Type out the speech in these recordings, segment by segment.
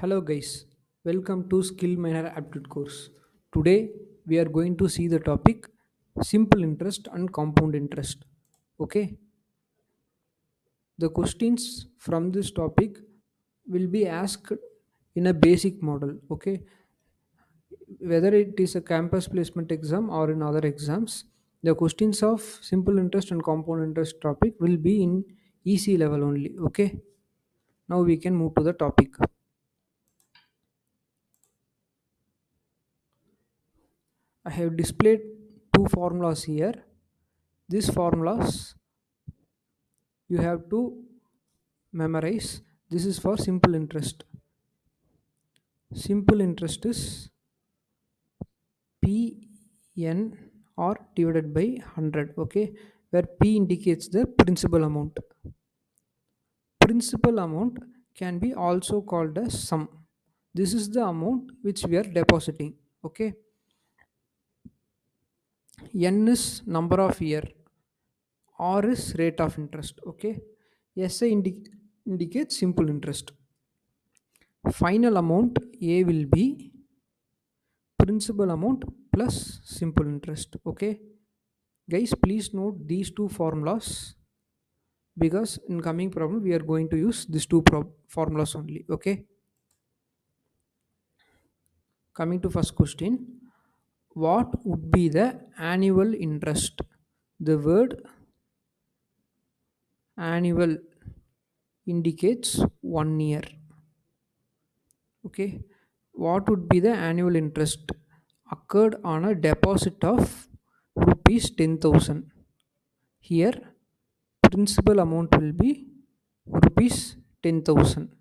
Hello guys, welcome to SkillMiner aptitude course. Today we are going to see the topic simple interest and compound interest. Okay, the questions from this topic will be asked in a basic model. Okay, whether it is a campus placement exam or in other exams, the questions of simple interest and compound interest topic will be in easy level only. Okay, now we can move to the topic. I have displayed two formulas here. These formulas you have to memorize. This is for simple interest. Simple interest is Pn or divided by 100. Okay, where P indicates the principal amount. Principal amount can be also called as sum. This is the amount which we are depositing. Okay, N is number of year, R is rate of interest. Okay, SI indicates simple interest. Final amount A will be principal amount plus simple interest. Okay, guys, please note these two formulas because in coming problem we are going to use these two formulas only. Okay, coming to first question, what would be the annual interest? The word annual indicates 1 year. Okay, what would be the annual interest occurred on a deposit of rupees 10,000? Here principal amount will be rupees 10,000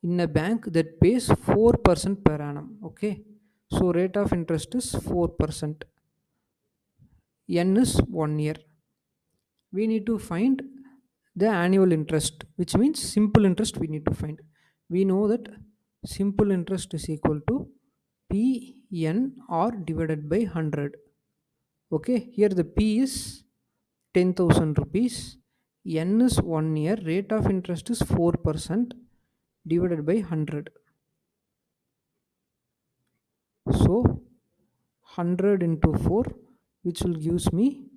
in a bank that pays 4% per annum. Okay, so rate of interest is 4%. N is 1 year. We need to find the annual interest, which means simple interest we need to find. We know that simple interest is equal to Pn or divided by 100. Okay, here the P is 10,000 rupees, N is 1 year, rate of interest is 4% divided by 100. So 100 into 4, which will gives me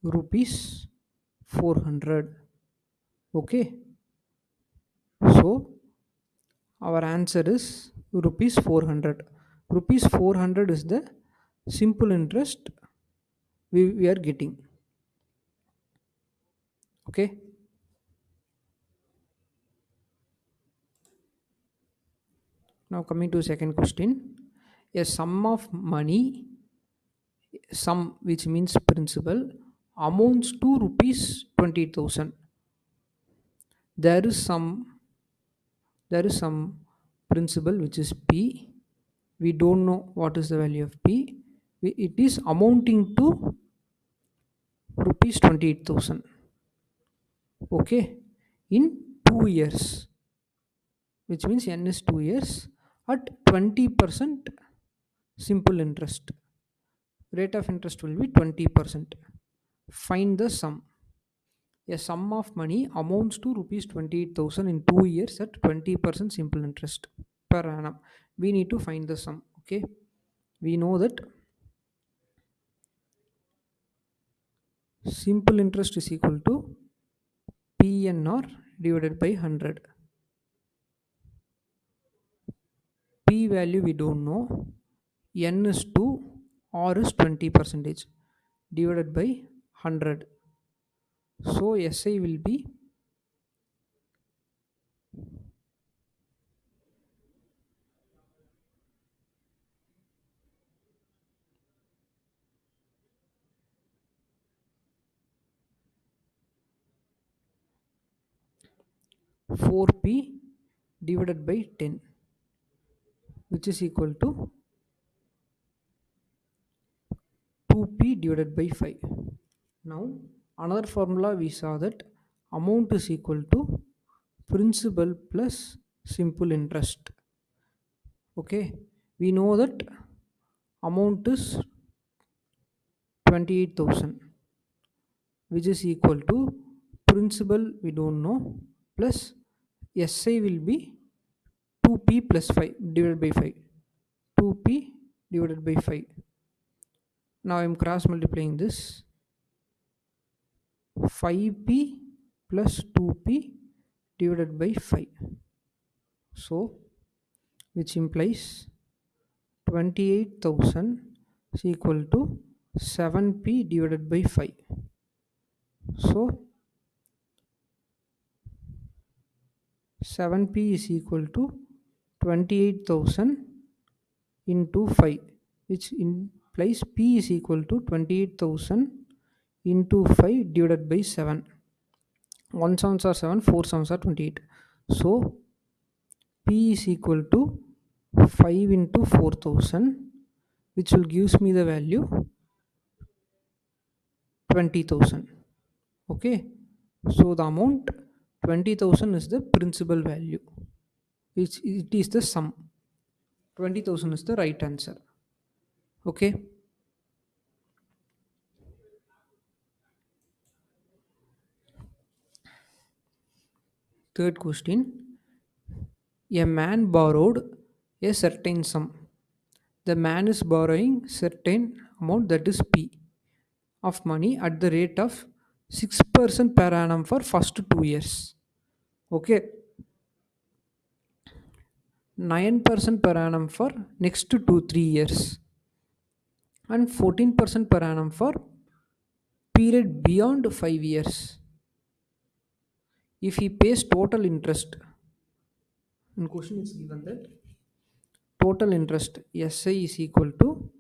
rupees 400. Okay, so our answer is rupees 400. Rupees 400 is the simple interest we are getting. Okay, now coming to second question, a sum of money, sum which means principal, amounts to rupees 20,000. There is some principal which is P. We don't know what is the value of P. It is amounting to rupees 28,000. Okay, in 2 years, which means N is 2 years at 20% simple interest. Rate of interest will be 20%. Find the sum. A sum of money amounts to rupees 28,000 in 2 years at 20% simple interest per annum. We need to find the sum. Okay, we know that simple interest is equal to PNR divided by 100. P value we don't know. N is 2, R is 20% divided by 100. So SI will be 4P divided by 10, which is equal to 2P divided by 5. Now another formula we saw that amount is equal to principal plus simple interest. Okay, we know that amount is 28,000, which is equal to principal we don't know plus SI will be 2p plus 5 divided by 5. 2p divided by 5. Now I am cross multiplying this. 5p plus 2p divided by 5. So, which implies 28,000 is equal to 7p divided by 5. So, 7p is equal to 28,000 into 5, which implies p is equal to 28,000 into 5 divided by 7. 1 sevens are 7, 4 sevens are 28. So, p is equal to 5 into 4,000, which will gives me the value 20,000. Okay, so the amount 20,000 is the principal value. It is the sum. 20,000 is the right answer. Okay. Third question. A man borrowed a certain sum. The man is borrowing certain amount, that is P, of money at the rate of 6% per annum for first 2 years. Okay. 9% per annum for next 2-3 years. And 14% per annum for period beyond 5 years. If he pays total interest, in question it's given that total interest SI is equal to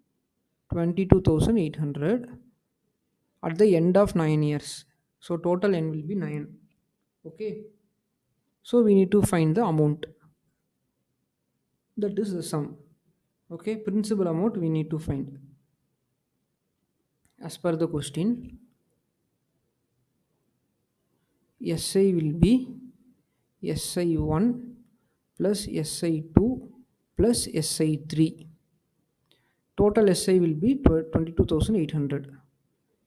22,800 at the end of 9 years. So total N will be 9. Okay. So we need to find the amount. That is the sum. Okay. Principal amount we need to find. As per the question, SI will be SI1 plus SI2 plus SI3. Total SI will be 22,800.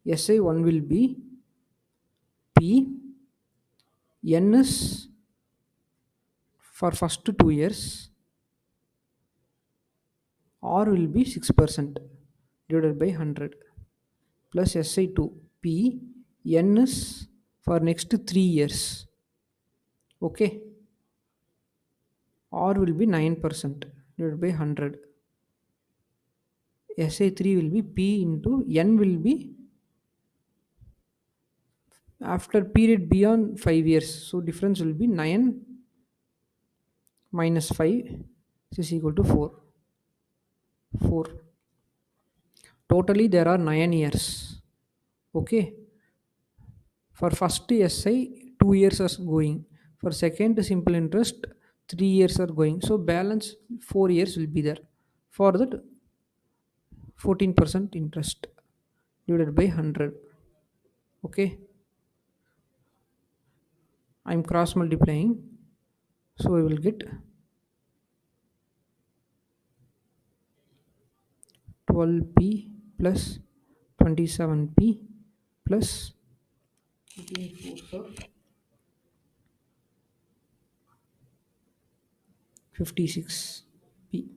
SI1 will be P. N is for first 2 years. R will be 6% divided by 100 plus SI2 P. N is for next 3 years. Okay. R will be 9% divided by 100. SI3 will be P into N will be after period beyond 5 years. So difference will be 9 minus 5, which is equal to 4. 4. Totally there are 9 years. Okay. For first SI 2 years are going. For second simple interest 3 years are going. So balance 4 years will be there. For that 14% interest divided by 100. Okay. I am cross multiplying. So we will get 12p plus 27p plus 56p.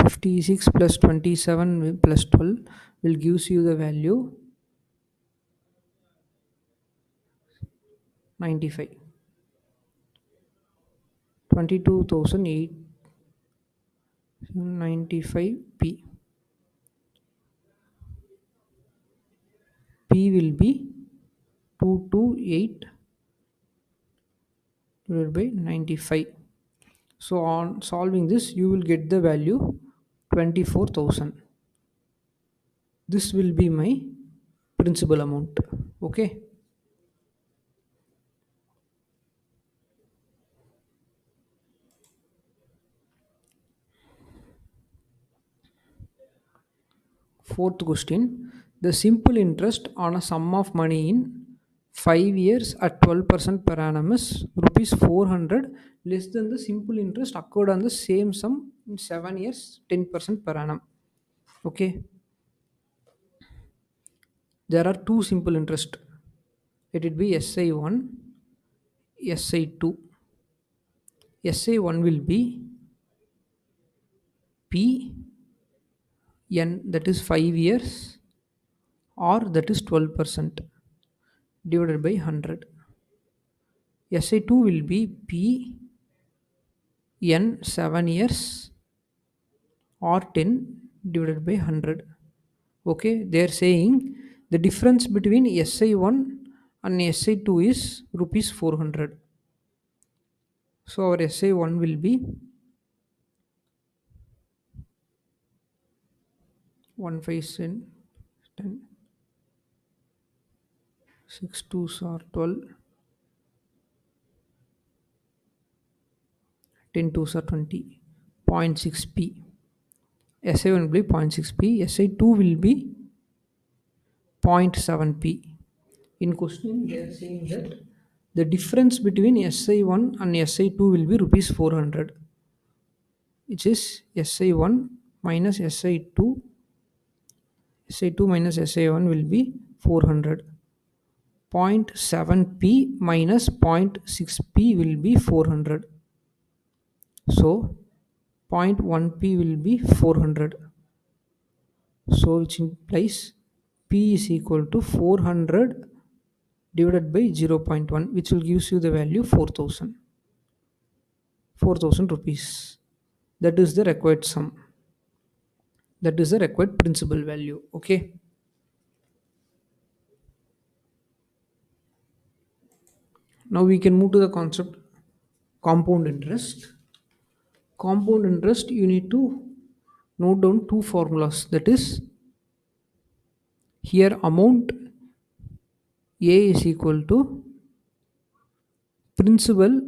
56 plus 27 plus 12 will gives you the value 95. 22,895p. P will be 228 divided by 95. So on solving this, you will get the value 24,000. This will be my principal amount. Okay. Fourth question. The simple interest on a sum of money in 5 years at 12% per annum is rupees 400 less than the simple interest occurred on the same sum in 7 years 10% per annum. Okay. There are two simple interest. Let it be SI1 SI2. SI1 will be P N, that is 5 years, or that is 12% divided by 100. SI2 will be P N 7 years or 10 divided by 100. Okay, they are saying the difference between SI1 and SI2 is rupees 400. So our SI1 will be 1 5 10, 6 2s are 12, 10 2s are 20, 0.6p. SI1 will be 0.6p, SI2 will be 0.7p. In question, they are saying that the difference between SI1 and SI2 will be rupees 400, which is SI1 minus SI2. SI2 minus SI1 will be 400. 0.7p minus 0.6p will be 400. So 0.1p will be 400. So which implies p is equal to 400 divided by 0.1, which will gives you the value 4000. 4000 rupees. That is the required sum. That is the required principal value. Okay. Now we can move to the concept compound interest. Compound interest, you need to note down two formulas. That is, here amount A is equal to principal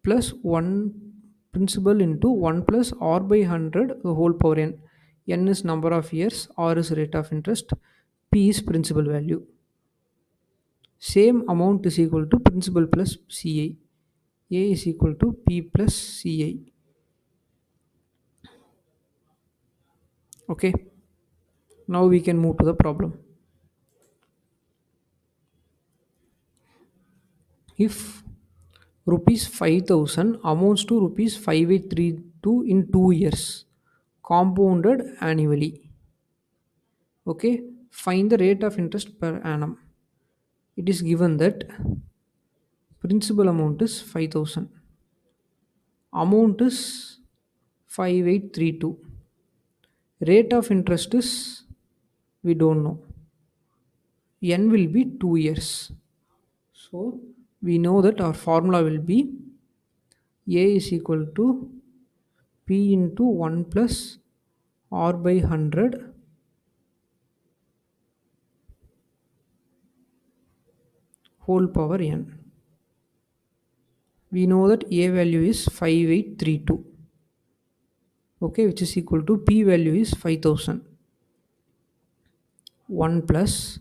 plus 1, principal into 1 plus r by 100 the whole power n. N is number of years, r is rate of interest, p is principal value. Same amount is equal to principal plus ci. A is equal to p plus ci. Okay. Now we can move to the problem. If rupees 5000 amounts to rupees 5832 in 2 years, compounded annually. Okay, find the rate of interest per annum. It is given that principal amount is 5000, amount is 5832, rate of interest is we don't know, n will be 2 years. So we know that our formula will be a is equal to p into 1 plus r by 100 whole power n. We know that a value is 5832. Okay, which is equal to p value is 5000. 1 plus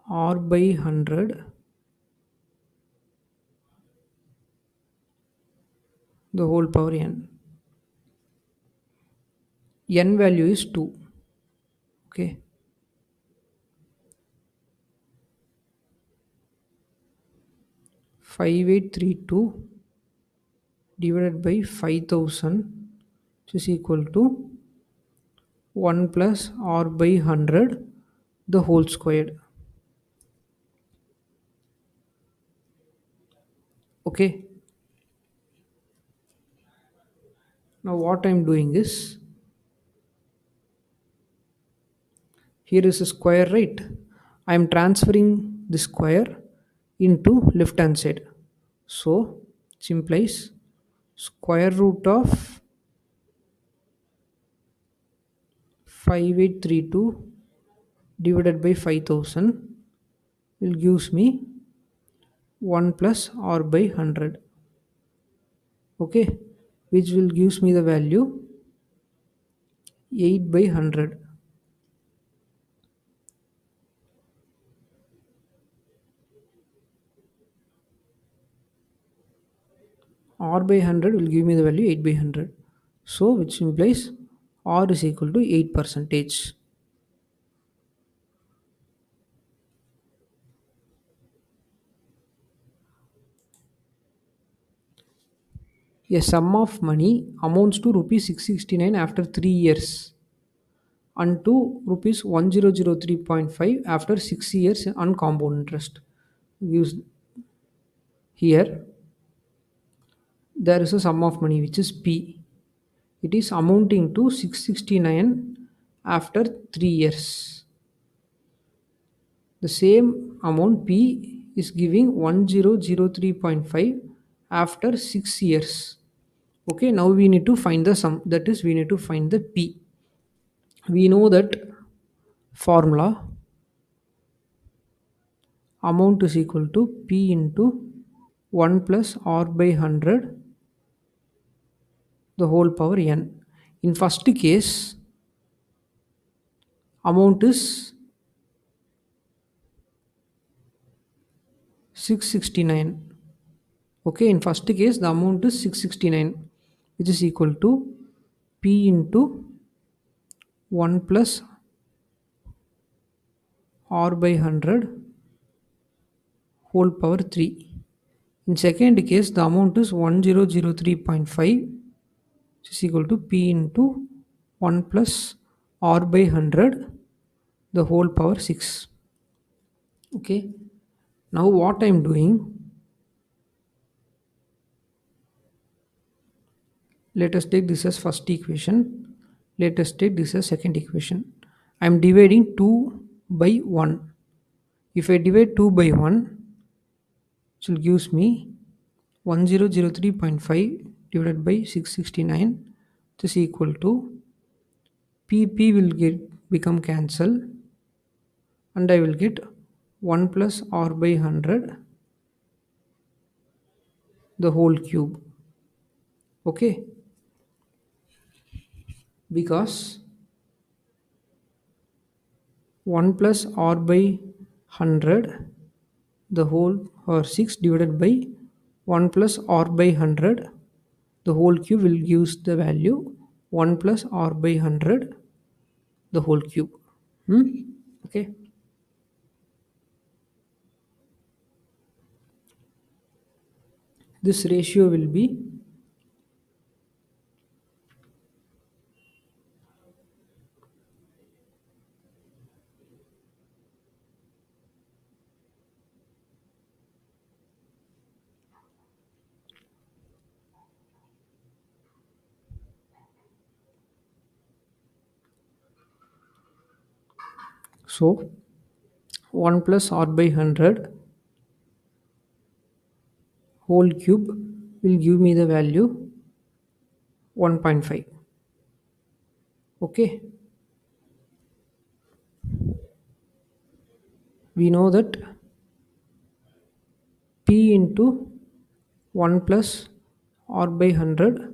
r by 100 the whole power n. N value is 2. Okay. Five eight three two divided by 5000, which is equal to 1 plus r by 100 the whole squared. Okay. Now what I am doing is, here is a square, right? I am transferring the square into left hand side. So it implies square root of 5832 divided by 5000 will gives me 1 plus r by 100. Okay, which will gives me the value 8 by 100. R by 100 will give me the value 8 by 100. So which implies R is equal to 8 percentage. A sum of money amounts to rupees 669 after 3 years and to rupees 1003.5 after 6 years on compound interest. Use here there is a sum of money which is P. It is amounting to 669 after 3 years. The same amount P is giving 1003.5 after 6 years. Okay, now we need to find the sum, that is we need to find the P. We know that formula amount is equal to P into 1 plus R by 100 the whole power n. In first case amount is 669. Okay, in first case the amount is 669, which is equal to P into 1 plus R by 100 whole power 3. In second case the amount is 1003.5, which is equal to P into 1 plus R by 100 the whole power 6. Okay, now what I am doing, let us take this as first equation, let us take this as second equation. I am dividing 2 by 1. If I divide 2 by 1, it will gives me 1003.5 divided by 669, which is equal to PP will get become cancel and I will get 1 plus R by 100 the whole cube. Okay, because 1 plus R by 100 the whole or 6 divided by 1 plus R by 100 the whole cube will gives the value 1 plus R by 100 the whole cube. Okay, this ratio will be so 1 plus R by 100 whole cube will give me the value 1.5. Okay, we know that P into 1 plus R by 100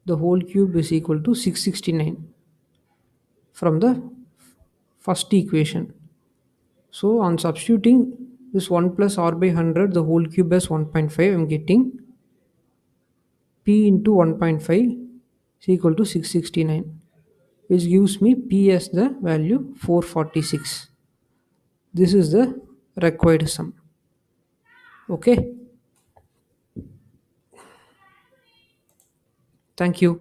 the whole cube is equal to 669 from the first equation. So on substituting this 1 plus R by 100 the whole cube as 1.5, I am getting P into 1.5 is equal to 669, which gives me P as the value 446. This is the required sum. Okay, thank you.